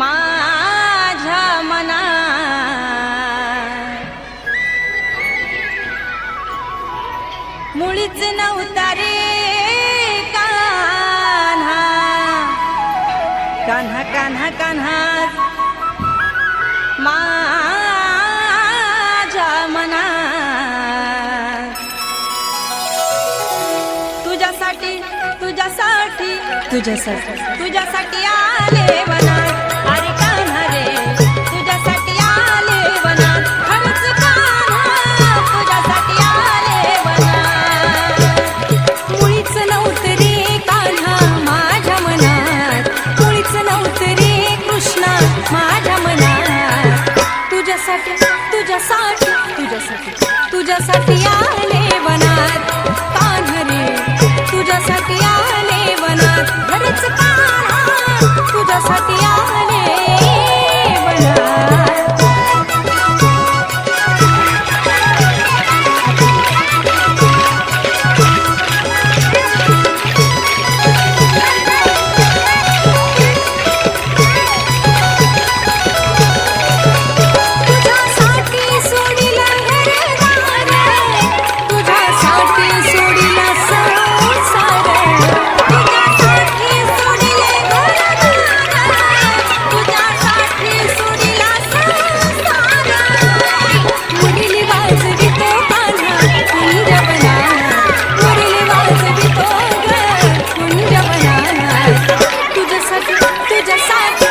माझ्या मना मुळीच नव्हता रे कान्हा कान्हा कान्हा कान्हा माझ्या मना तुझ्यासाठी तुझ्यासाठी तुझ्यासाठी तुझ्यासाठी आले वनात अरे कान्हा रे तुझ्यासाठी आले वनात खरंच कान्हा तुझ्यासाठी आले वनात मुळीच नव्हतं रे कान्हा माझ्या मनात मुळीच नव्हतं रे कृष्णा माझ्या मनात तुझ्यासाठी तुझ्यासाठी तुझ्यासाठी तुझ्यासाठी आले वनात कान्हा रे तुझ्यासाठी आले वनात खरंच कान्हा तुझ्यासाठी आले वनात तुझ्यासाठी सोडिला घरदार तुझ्यासाठी सोडिला संसार तुझ्यासाठी सोडिले घरदार तुझ्यासाठी सोडिला संसार मुरली वाजवितो कान्हा कुंजवनात मुरली वाजवितो ग कुंजवनात तुझ्यासाठी तुझ्यासाठी